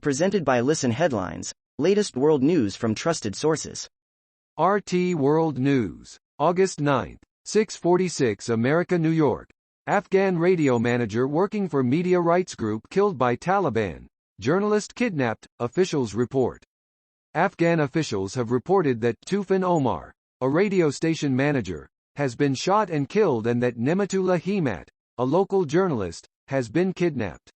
Presented by Listen Headlines, latest world news from trusted sources. RT World News, August 9, 6:46 America, New York. Afghan radio manager working for media rights group killed by Taliban. Journalist kidnapped, officials report. Afghan officials have reported that Tufan Omar, a radio station manager, has been shot and killed, and that Nematullah Hemat, a local journalist, has been kidnapped.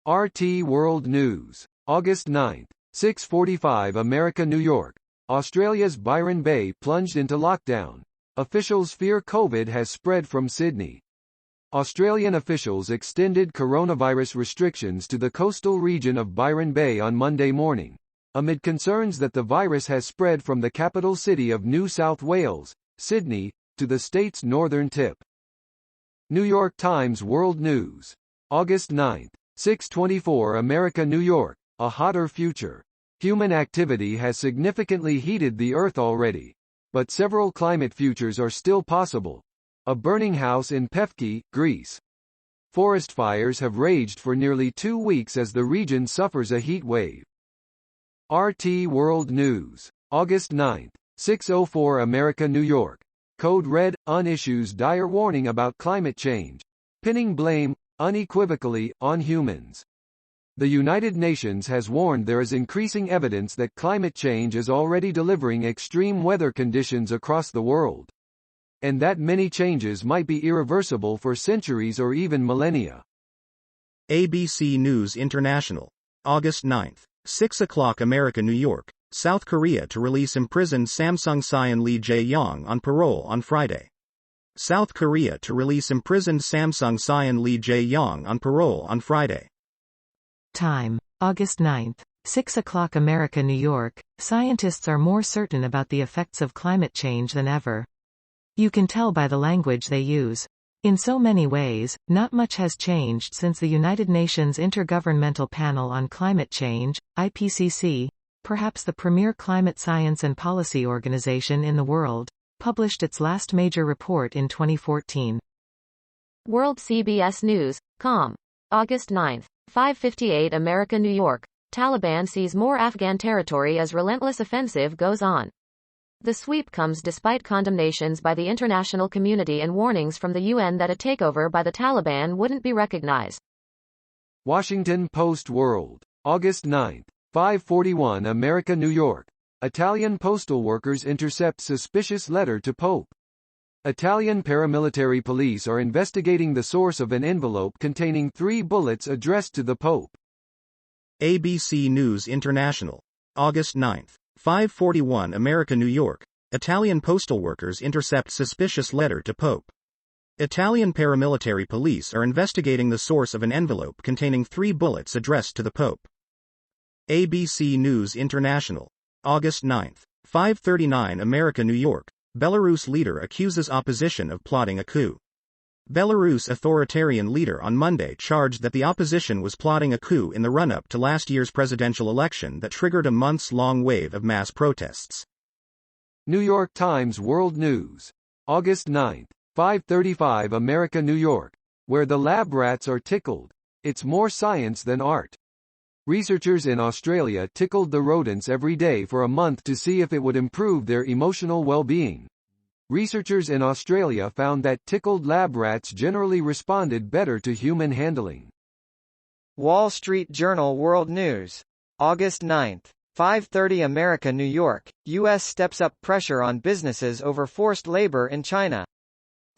RT World News, August 9, 6:45 America, New York. Australia's Byron Bay plunged into lockdown. Officials fear COVID has spread from Sydney. Australian officials extended coronavirus restrictions to the coastal region of Byron Bay on Monday morning, amid concerns that the virus has spread from the capital city of New South Wales, Sydney, to the state's northern tip. New York Times World News, August 9, 6:24 America, New York. A hotter future. Human activity has significantly heated the Earth already, but several climate futures are still possible. A burning house in Pefki, Greece. Forest fires have raged for nearly 2 weeks as the region suffers a heat wave. RT World News, August 9, 6:04 America, New York. Code Red, UN issues dire warning about climate change, pinning blame, unequivocally, on humans. The United Nations has warned there is increasing evidence that climate change is already delivering extreme weather conditions across the world, and that many changes might be irreversible for centuries or even millennia. ABC News International, August 9, 6 o'clock America, New York. South Korea to release imprisoned Samsung scion Lee Jae-yong on parole on Friday. South Korea to release imprisoned Samsung scion Lee Jae-yong on parole on Friday. Time, August 9, 6 o'clock America, New York. Scientists are more certain about the effects of climate change than ever. You can tell by the language they use. In so many ways, not much has changed since the United Nations Intergovernmental Panel on Climate Change, IPCC, perhaps the premier climate science and policy organization in the world, published its last major report in 2014. World CBS News, com. August 9, 5:58 America, New York. Taliban seize more Afghan territory as relentless offensive goes on. The sweep comes despite condemnations by the international community and warnings from the UN that a takeover by the Taliban wouldn't be recognized. Washington Post World, August 9, 5:41 America, New York. Italian postal workers intercept suspicious letter to Pope. Italian paramilitary police are investigating the source of an envelope containing 3 bullets addressed to the Pope. ABC News International, August 9, 5:41 America, New York. Italian postal workers intercept suspicious letter to Pope. Italian paramilitary police are investigating the source of an envelope containing 3 bullets addressed to the Pope. ABC News International, August 9, 5:39 America, New York. Belarus leader accuses opposition of plotting a coup. Belarus authoritarian leader on Monday charged that the opposition was plotting a coup in the run-up to last year's presidential election that triggered a months-long wave of mass protests. New York Times World News, August 9, 5:35 America, New York. Where the lab rats are tickled, it's more science than art. Researchers in Australia tickled the rodents every day for a month to see if it would improve their emotional well-being. Researchers in Australia found that tickled lab rats generally responded better to human handling. Wall Street Journal World News, August 9, 5:30 America, New York. U.S. steps up pressure on businesses over forced labor in China.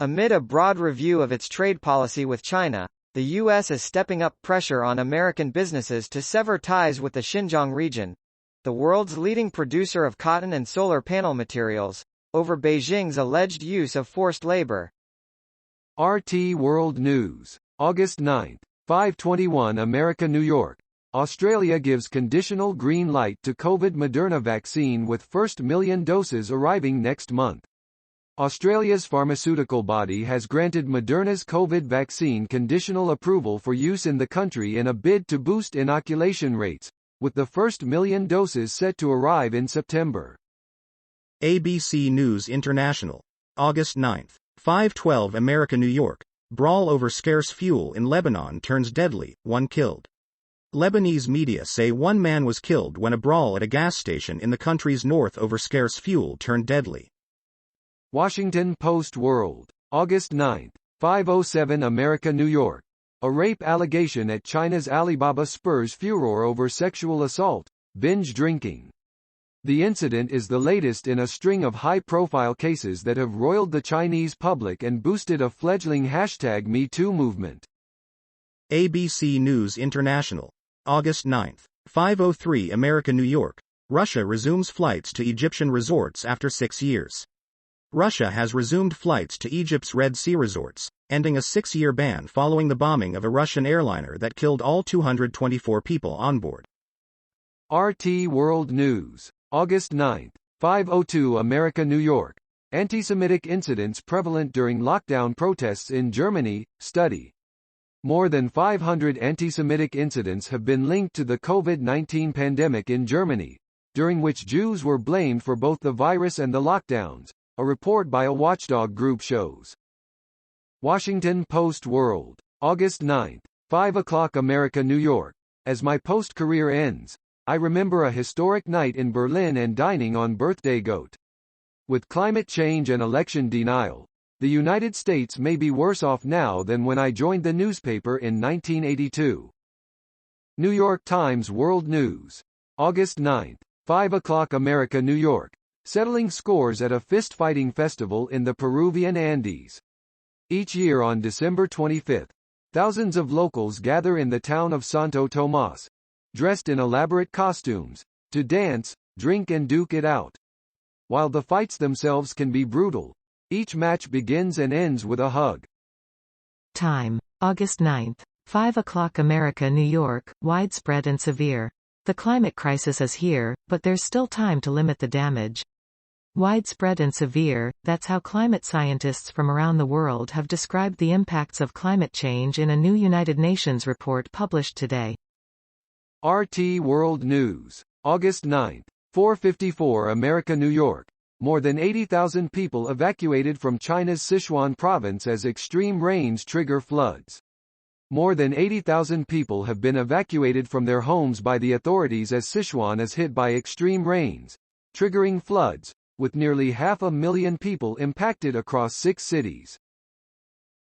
Amid a broad review of its trade policy with China, the U.S. is stepping up pressure on American businesses to sever ties with the Xinjiang region, the world's leading producer of cotton and solar panel materials, over Beijing's alleged use of forced labor. RT World News, August 9, 5:21 America, New York. Australia gives conditional green light to COVID Moderna vaccine with first million doses arriving next month. Australia's pharmaceutical body has granted Moderna's COVID vaccine conditional approval for use in the country in a bid to boost inoculation rates, with the first million doses set to arrive in September. ABC News International, August 9, 5:12 America, New York. Brawl over scarce fuel in Lebanon turns deadly, 1 killed. Lebanese media say one man was killed when a brawl at a gas station in the country's north over scarce fuel turned deadly. Washington Post World, August 9, 5:07 America, New York. A rape allegation at China's Alibaba spurs furor over sexual assault, binge drinking. The incident is the latest in a string of high-profile cases that have roiled the Chinese public and boosted a fledgling #MeToo movement. ABC News International, August 9, 5:03 America, New York. Russia resumes flights to Egyptian resorts after 6 years. Russia has resumed flights to Egypt's Red Sea resorts, ending a 6-year ban following the bombing of a Russian airliner that killed all 224 people on board. RT World News, August 9, 5:02 America, New York. Anti-Semitic incidents prevalent during lockdown protests in Germany, study. More than 500 anti-Semitic incidents have been linked to the COVID-19 pandemic in Germany, during which Jews were blamed for both the virus and the lockdowns, a report by a watchdog group shows. Washington Post World, August 9, 5 o'clock America, New York. As my post-career ends, I remember a historic night in Berlin and dining on birthday goat. With climate change and election denial, the United States may be worse off now than when I joined the newspaper in 1982. New York Times World News, August 9, 5 o'clock America, New York. Settling scores at a fist-fighting festival in the Peruvian Andes. Each year on December 25, thousands of locals gather in the town of Santo Tomas, dressed in elaborate costumes, to dance, drink and duke it out. While the fights themselves can be brutal, each match begins and ends with a hug. Time, August 9, 5 o'clock America, New York, widespread and severe. The climate crisis is here, but there's still time to limit the damage. Widespread and severe, that's how climate scientists from around the world have described the impacts of climate change in a new United Nations report published today. RT World News, August 9, 4:54 America, New York. More than 80,000 people evacuated from China's Sichuan province as extreme rains trigger floods. More than 80,000 people have been evacuated from their homes by the authorities as Sichuan is hit by extreme rains, triggering floods, with nearly 500,000 people impacted across 6 cities.